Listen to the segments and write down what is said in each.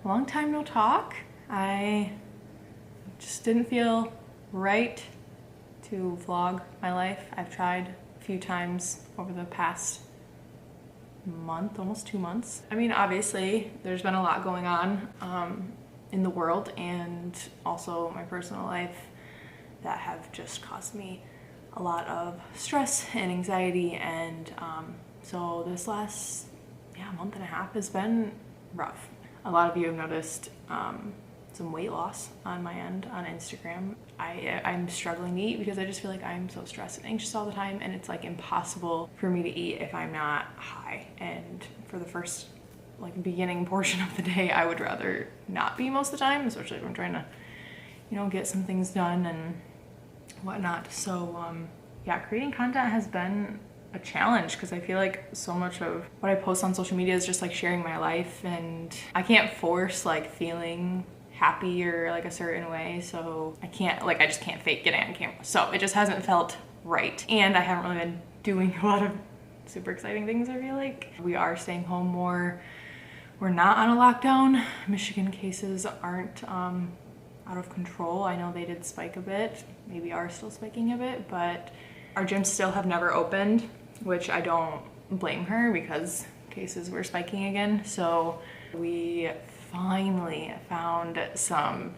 long time no talk. I just didn't feel right to vlog my life. I've tried a few times over the past month, almost 2 months. I mean, obviously there's been a lot going on in the world and also my personal life that have just caused me a lot of stress and anxiety, and so this last month and a half has been rough. A lot of you have noticed some weight loss on my end on Instagram. I'm struggling to eat because I just feel like I'm so stressed and anxious all the time, and it's like impossible for me to eat if I'm not high. And for the first beginning portion of the day, I would rather not be most of the time, especially if I'm trying to, get some things done and whatnot. So yeah, creating content has been a challenge because I feel like so much of what I post on social media is just like sharing my life, and I can't force feeling happy or a certain way, so I just can't fake it on camera. So it just hasn't felt right, and I haven't really been doing a lot of super exciting things. I feel like we are staying home more. We're not on a lockdown. Michigan cases aren't out of control. I know they did spike a bit, maybe are still spiking a bit, but our gyms still have never opened, which I don't blame her because cases were spiking again. So we finally found some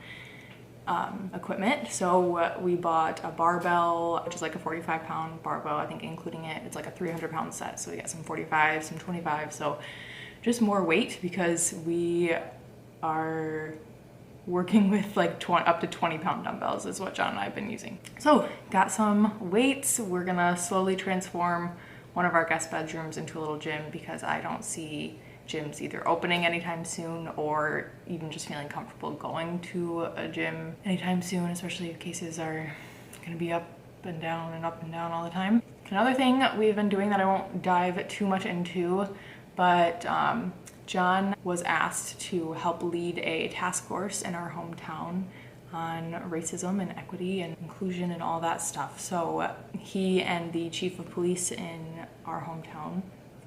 equipment. So we bought a barbell, which is like a 45-pound barbell. I think including it's like a 300-pound set. So we got some 45, some 25. So just more weight because we are working with up to 20-pound dumbbells is what John and I have been using. So got some weights. We're gonna slowly transform one of our guest bedrooms into a little gym because I don't see gyms either opening anytime soon or even just feeling comfortable going to a gym anytime soon, especially if cases are gonna be up and down all the time. Another thing we've been doing that I won't dive too much into, but John was asked to help lead a task force in our hometown on racism and equity and inclusion and all that stuff. So he and the chief of police in our hometown,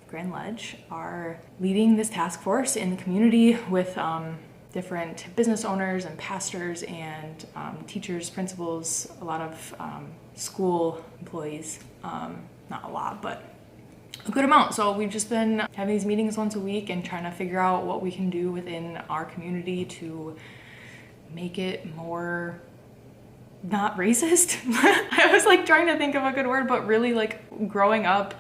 Grand Ledge, are leading this task force in the community with different business owners and pastors and teachers, principals, a lot of school employees, not a lot, but a good amount. So we've just been having these meetings once a week and trying to figure out what we can do within our community to make it more not racist. I was trying to think of a good word, but really growing up,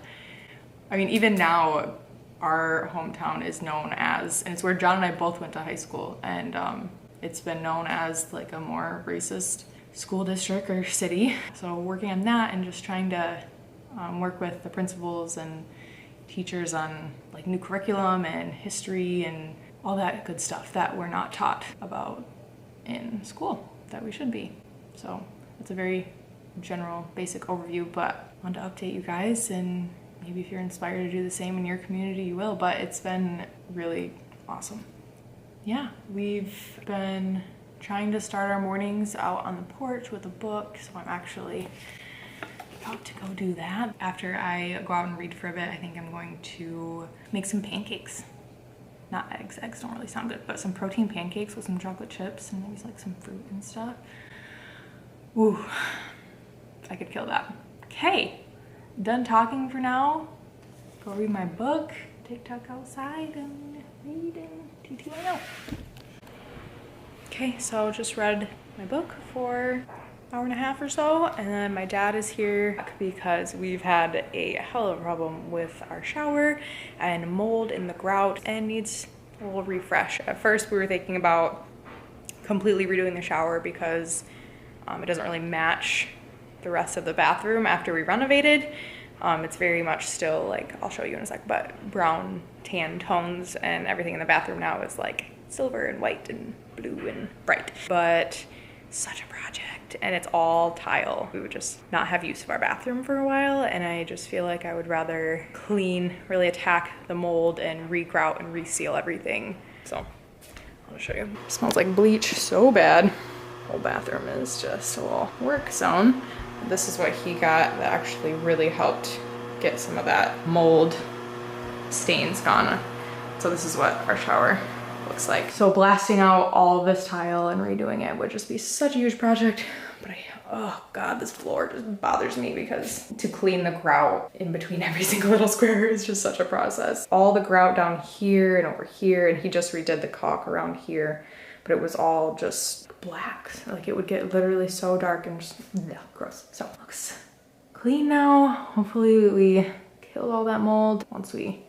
I mean, even now our hometown is known as, and it's where John and I both went to high school, and it's been known as a more racist school district or city. So working on that and just trying to work with the principals and teachers on new curriculum and history and all that good stuff that we're not taught about in school that we should be. So it's a very general basic overview, but I wanted to update you guys, and maybe if you're inspired to do the same in your community, you will, but it's been really awesome. Yeah, we've been trying to start our mornings out on the porch with a book, so I'm actually about to go do that. After I go out and read for a bit, I think I'm going to make some pancakes. Not eggs. Eggs don't really sound good, but some protein pancakes with some chocolate chips and maybe some fruit and stuff. Ooh, I could kill that. Okay, done talking for now. Go read my book, TikTok outside, and read and TTYL. Okay, so just read my book for hour and a half or so, and then my dad is here because we've had a hell of a problem with our shower and mold in the grout and needs a little refresh. At first we were thinking about completely redoing the shower because it doesn't really match the rest of the bathroom after we renovated. It's very much still I'll show you in a sec, but brown tan tones, and everything in the bathroom now is silver and white and blue and bright. But such a project, and it's all tile. We would just not have use of our bathroom for a while, and I just feel like I would rather clean, really attack the mold and re-grout and reseal everything. So I'll show you. It smells like bleach so bad. Whole bathroom is just a little work zone. This is what he got that actually really helped get some of that mold stains gone. So this is what our shower looks like. So blasting out all of this tile and redoing it would just be such a huge project. But oh God, this floor just bothers me because to clean the grout in between every single little square is just such a process. All the grout down here and over here, and he just redid the caulk around here, but it was all just black. Like it would get literally so dark and just, yeah, gross. So it looks clean now. Hopefully we killed all that mold once he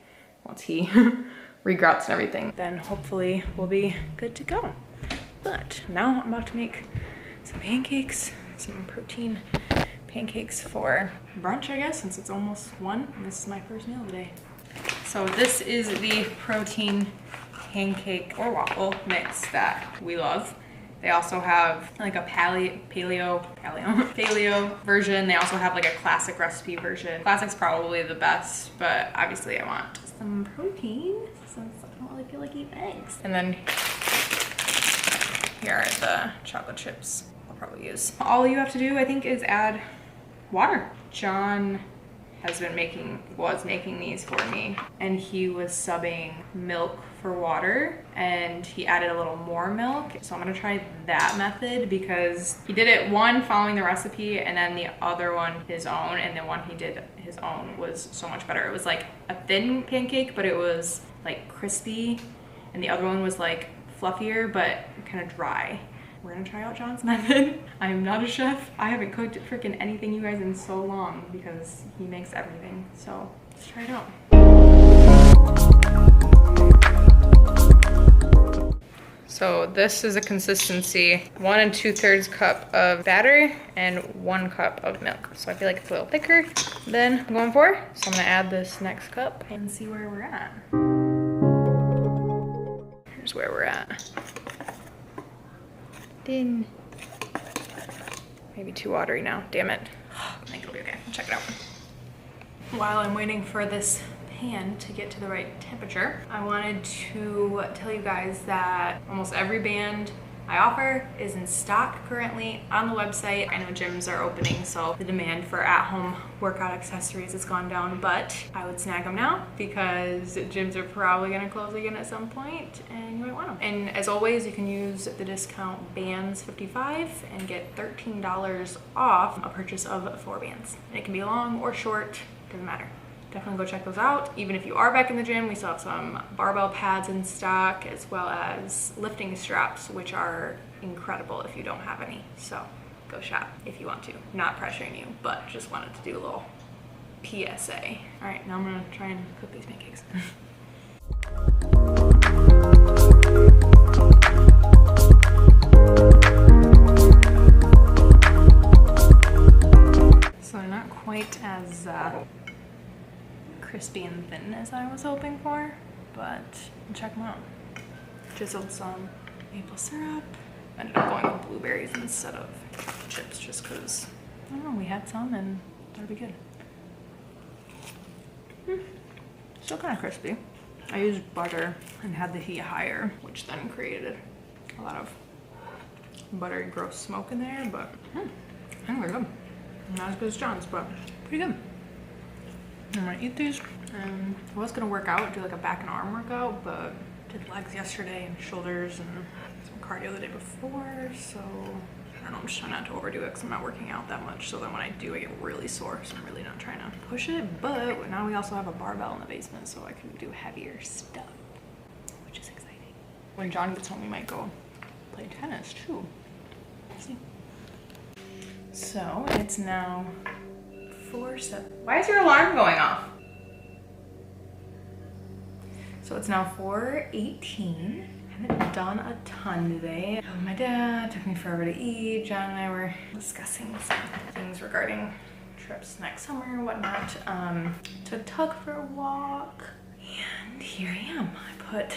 regrouts and everything. Then hopefully we'll be good to go. But now I'm about to make some pancakes, some protein pancakes for brunch, I guess, since it's almost 1. And this is my first meal of the day. So this is the protein pancake or waffle mix that we love. They also have like a paleo version. They also have like a classic recipe version. Classic's probably the best, but obviously I want some protein since I don't really feel like eating eggs. And then here are the chocolate chips I'll probably use. All you have to do, I think, is add water. John was making these for me, and he was subbing milk for water, and he added a little more milk. So I'm gonna try that method because he did it one following the recipe, and then the other one his own, and the one he did his own was so much better. It was like a thin pancake, but it was like crispy, and the other one was like fluffier but kind of dry. We're gonna try out John's method. I am not a chef. I haven't cooked freaking anything, you guys, in so long because he makes everything. So let's try it out. So this is a consistency, 1 2/3 cup of batter and 1 cup of milk. So I feel like it's a little thicker than I'm going for. So I'm gonna add this next cup and see where we're at. Here's where we're at. Din. Maybe too watery now, damn it. I think it'll be okay, check it out. While I'm waiting for this pan to get to the right temperature, I wanted to tell you guys that almost every band I offer is in stock currently on the website. I know gyms are opening, so the demand for at-home workout accessories has gone down, but I would snag them now because gyms are probably gonna close again at some point and you might want them. And as always, you can use the discount BANDS55 and get $13 off a purchase of 4 bands. And it can be long or short, doesn't matter. Definitely go check those out. Even if you are back in the gym, we still have some barbell pads in stock as well as lifting straps, which are incredible if you don't have any. So go shop if you want to. Not pressuring you, but just wanted to do a little PSA. All right, now I'm gonna try and cook these pancakes. So they're not quite as crispy and thin as I was hoping for, but check them out. Drizzled some maple syrup. Ended up going with blueberries instead of chips just because, I don't know, we had some and thought it'd be good. Still kind of crispy. I used butter and had the heat higher, which then created a lot of buttery gross smoke in there, but I think they're good. Not as good as John's, but pretty good. I'm gonna eat these. I was gonna work out, do like a back and arm workout, but did legs yesterday and shoulders and some cardio the day before, so I don't know, I'm just trying not to overdo it because I'm not working out that much, so then when I do, I get really sore, so I'm really not trying to push it. But now we also have a barbell in the basement, so I can do heavier stuff, which is exciting. When John gets home, we might go play tennis too. Let's see. So it's now 4:07. Why is your alarm going off? So it's now 4:18. Haven't done a ton today. My dad took me forever to eat. John and I were discussing some things regarding trips next summer and whatnot. Took Tug for a walk, and here I am. I put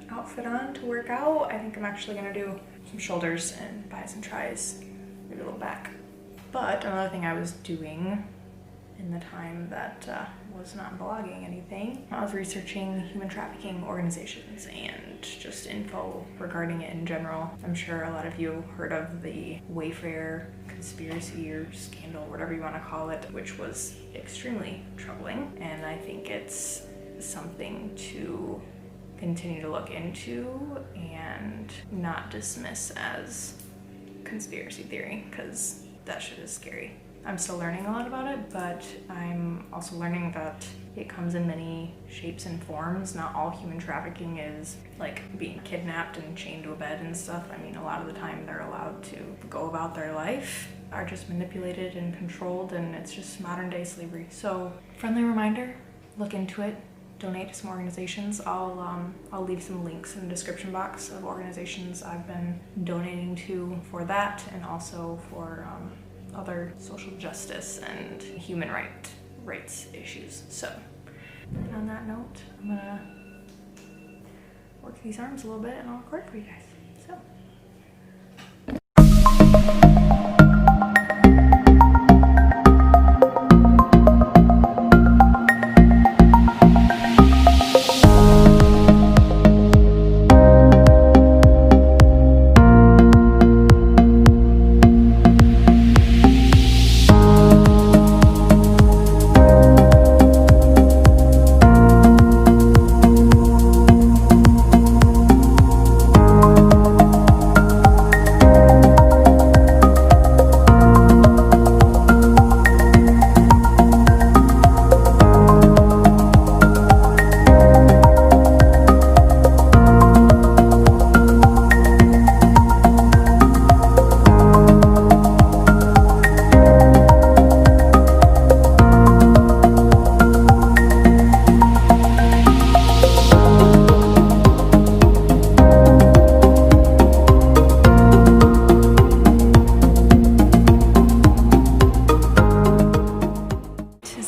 outfit on to work out. I think I'm actually gonna do some shoulders and buy some tries, maybe a little back. But another thing I was doing in the time that was not blogging anything, I was researching human trafficking organizations and just info regarding it in general. I'm sure a lot of you heard of the Wayfair conspiracy or scandal, whatever you want to call it, which was extremely troubling. And I think it's something to continue to look into and not dismiss as conspiracy theory, because that shit is scary. I'm still learning a lot about it, but I'm also learning that it comes in many shapes and forms. Not all human trafficking is like being kidnapped and chained to a bed and stuff. I mean, a lot of the time they're allowed to go about their life, are just manipulated and controlled, and it's just modern day slavery. So, friendly reminder, look into it, donate to some organizations. I'll leave some links in the description box of organizations I've been donating to for that, and also for other social justice and human rights issues. So, and on that note, I'm gonna work these arms a little bit and I'll record for you guys. So.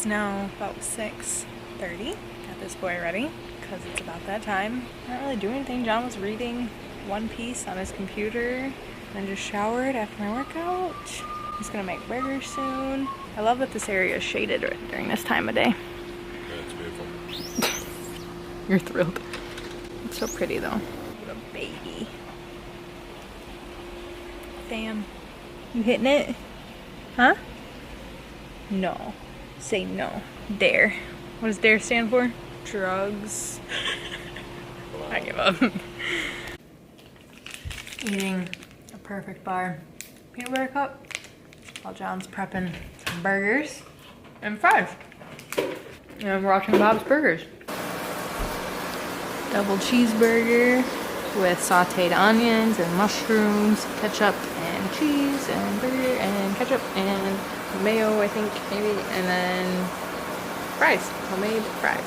Now about 6:30. Got this boy ready because it's about that time. Not really doing anything. John was reading One Piece on his computer and just showered after my workout. He's gonna make burgers soon. I love that this area is shaded during this time of day. Yeah, it's beautiful. You're thrilled. It's so pretty though. What a baby. Damn. You hitting it? Huh? No. Say no. Dare. What does dare stand for? Drugs. I give up. Eating a perfect bar peanut butter cup while John's prepping some burgers and fries. And I'm watching Bob's Burgers. Double cheeseburger with sauteed onions and mushrooms, ketchup and cheese and burger and ketchup and mayo, I think, maybe, and then fries, homemade fries.